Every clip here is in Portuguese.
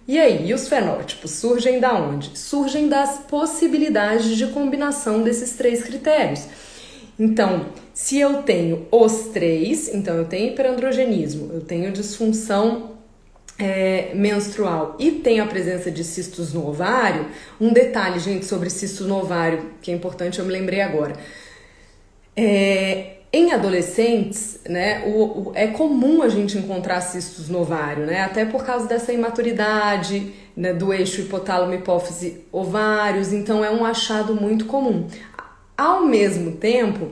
E aí, e os fenótipos surgem da onde? Surgem das possibilidades de combinação desses três critérios. Então, se eu tenho os três, então eu tenho hiperandrogenismo, eu tenho disfunção menstrual e tenho a presença de cistos no ovário. Um detalhe, gente, sobre cistos no ovário, que é importante, eu me lembrei agora. Em adolescentes, né, é comum a gente encontrar cistos no ovário, né, até por causa dessa imaturidade, né, do eixo hipotálamo, hipófise, ovários, então é um achado muito comum. Ao mesmo tempo,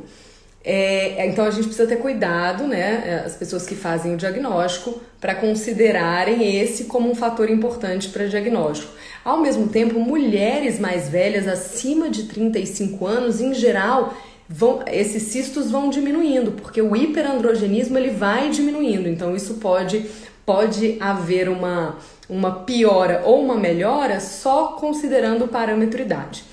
então a gente precisa ter cuidado, né, as pessoas que fazem o diagnóstico, para considerarem esse como um fator importante para diagnóstico. Ao mesmo tempo, mulheres mais velhas, acima de 35 anos, em geral, esses cistos vão diminuindo, porque o hiperandrogenismo ele vai diminuindo, então isso pode haver uma piora ou uma melhora só considerando o parâmetro idade.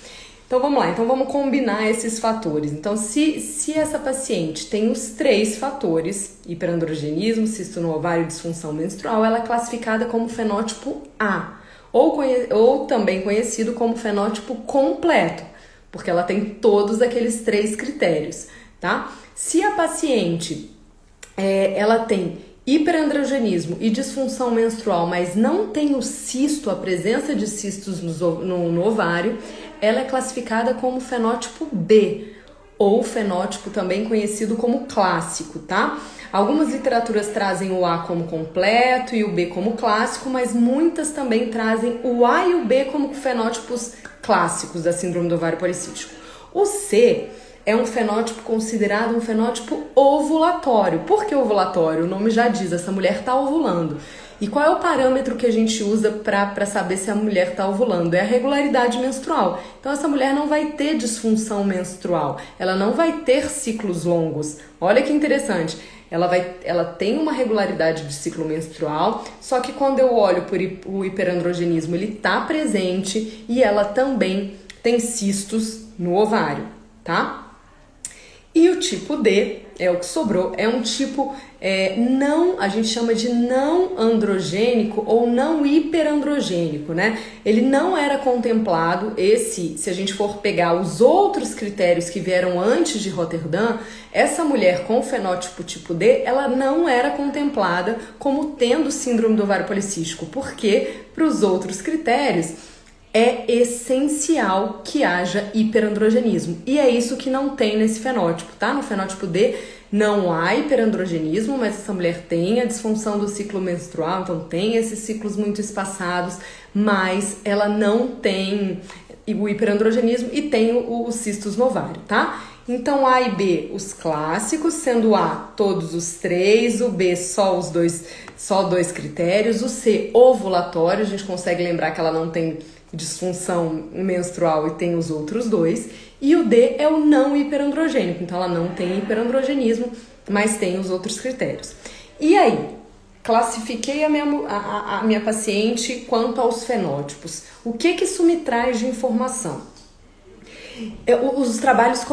Então vamos lá, então vamos combinar esses fatores. Então se essa paciente tem os três fatores, hiperandrogenismo, cisto no ovário e disfunção menstrual, ela é classificada como fenótipo A, ou também conhecido como fenótipo completo, porque ela tem todos aqueles três critérios, tá? Se a paciente ela tem hiperandrogenismo e disfunção menstrual, mas não tem o cisto, a presença de cistos no ovário, ela é classificada como fenótipo B, ou fenótipo também conhecido como clássico, tá? Algumas literaturas trazem o A como completo e o B como clássico, mas muitas também trazem o A e o B como fenótipos clássicos da síndrome do ovário policístico. O C é um fenótipo considerado um fenótipo ovulatório. Por que ovulatório? O nome já diz, essa mulher está ovulando. E qual é o parâmetro que a gente usa para saber se a mulher está ovulando? É a regularidade menstrual. Então essa mulher não vai ter disfunção menstrual, ela não vai ter ciclos longos. Olha que interessante. Ela tem uma regularidade de ciclo menstrual, só que quando eu olho por o hiperandrogenismo, ele está presente e ela também tem cistos no ovário, tá? E o tipo D, é o que sobrou, é um tipo a gente chama de não androgênico ou não hiperandrogênico, né? Ele não era contemplado, se a gente for pegar os outros critérios que vieram antes de Rotterdam, essa mulher com fenótipo tipo D, ela não era contemplada como tendo síndrome do ovário policístico, porque para os outros critérios é essencial que haja hiperandrogenismo. E é isso que não tem nesse fenótipo, tá? No fenótipo D não há hiperandrogenismo, mas essa mulher tem a disfunção do ciclo menstrual, então tem esses ciclos muito espaçados, mas ela não tem o hiperandrogenismo e tem os cistos no ovário, tá? Então A e B, os clássicos, sendo A todos os três, o B só dois critérios, o C ovulatório, a gente consegue lembrar que ela não tem disfunção menstrual e tem os outros dois, e o D é o não hiperandrogênico, então ela não tem hiperandrogenismo, mas tem os outros critérios. E aí, classifiquei a minha paciente quanto aos fenótipos. O que isso me traz de informação? Os trabalhos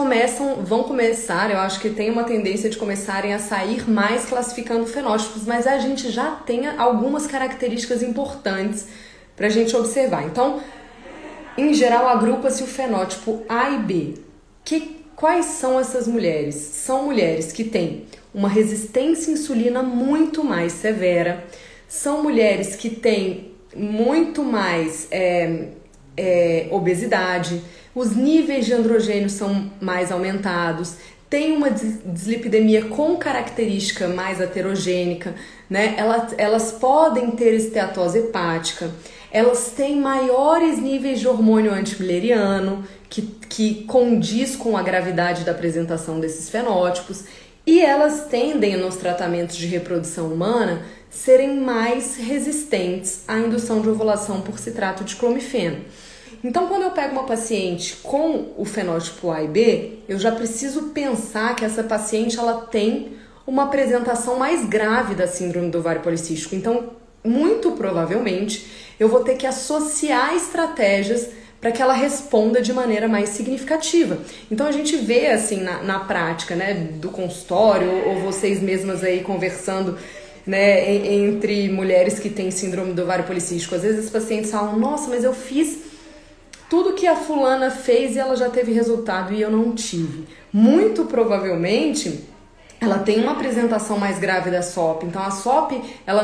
vão começar, eu acho que tem uma tendência de começarem a sair mais classificando fenótipos, mas a gente já tem algumas características importantes para a gente observar. Então, em geral, agrupa-se o fenótipo A e B. Quais são essas mulheres? São mulheres que têm uma resistência à insulina muito mais severa, são mulheres que têm muito mais obesidade, os níveis de androgênio são mais aumentados, tem uma dislipidemia com característica mais aterogênica, né? Elas podem ter esteatose hepática, elas têm maiores níveis de hormônio antimileriano, que condiz com a gravidade da apresentação desses fenótipos, e elas tendem, nos tratamentos de reprodução humana, serem mais resistentes à indução de ovulação por citrato de clomifeno. Então, quando eu pego uma paciente com o fenótipo A e B, eu já preciso pensar que essa paciente ela tem uma apresentação mais grave da síndrome do ovário policístico. Então, muito provavelmente, eu vou ter que associar estratégias para que ela responda de maneira mais significativa. Então, a gente vê, assim, na prática, né, do consultório, ou vocês mesmas aí conversando né, entre mulheres que têm síndrome do ovário policístico. Às vezes os pacientes falam, nossa, mas eu fiz tudo que a fulana fez e ela já teve resultado e eu não tive. Muito provavelmente ela tem uma apresentação mais grave da SOP. Então a SOP, ela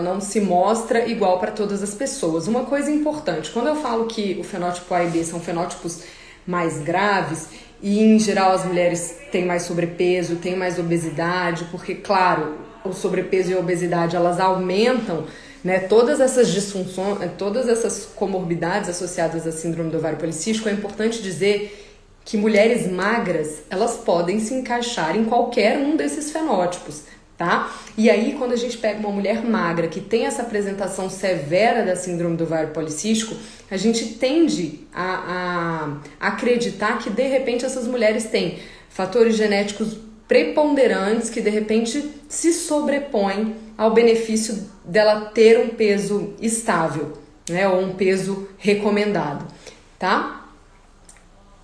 não se mostra igual para todas as pessoas. Uma coisa importante, quando eu falo que o fenótipo A e B são fenótipos mais graves, e em geral as mulheres têm mais sobrepeso, têm mais obesidade, porque claro, o sobrepeso e a obesidade elas aumentam, né, todas essas disfunções, todas essas comorbidades associadas à síndrome do ovário policístico. É importante dizer que mulheres magras, elas podem se encaixar em qualquer um desses fenótipos, tá? E aí, quando a gente pega uma mulher magra que tem essa apresentação severa da síndrome do ovário policístico, a gente tende a acreditar que, de repente, essas mulheres têm fatores genéticos preponderantes que, de repente, se sobrepõem ao benefício dela ter um peso estável, né? Ou um peso recomendado, tá?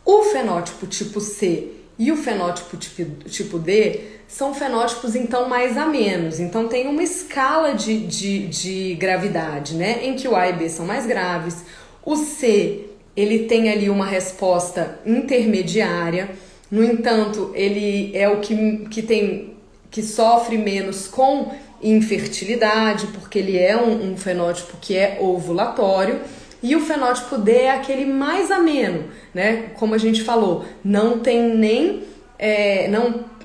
O fenótipo tipo C e o fenótipo tipo D são fenótipos, então, mais a menos. Então, tem uma escala de gravidade, né? Em que o A e B são mais graves. O C, ele tem ali uma resposta intermediária. No entanto, ele é o que sofre menos com infertilidade, porque ele é um fenótipo que é ovulatório. E o fenótipo D é aquele mais ameno, né? Como a gente falou, não tem nem...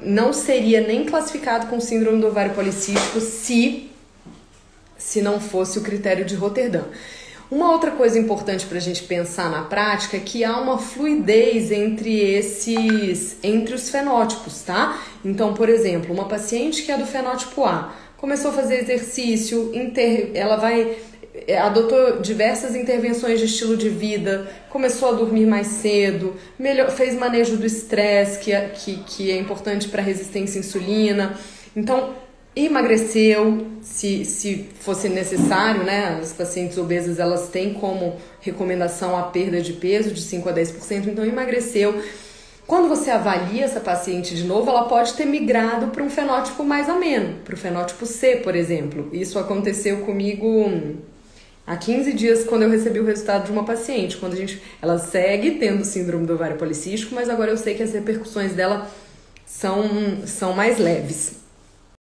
não seria nem classificado com síndrome do ovário policístico se não fosse o critério de Roterdã. Uma outra coisa importante para a gente pensar na prática é que há uma fluidez entre os fenótipos, tá? Então, por exemplo, uma paciente que é do fenótipo A começou a fazer exercício, ela adotou diversas intervenções de estilo de vida, começou a dormir mais cedo, fez manejo do estresse, que é importante para a resistência à insulina. Então, emagreceu, se fosse necessário, né? As pacientes obesas, elas têm como recomendação a perda de peso de 5 a 10%, então emagreceu. Quando você avalia essa paciente de novo, ela pode ter migrado para um fenótipo mais ameno, para o fenótipo C, por exemplo. Isso aconteceu comigo há 15 dias, quando eu recebi o resultado de uma paciente. Ela segue tendo síndrome do ovário policístico, mas agora eu sei que as repercussões dela são mais leves.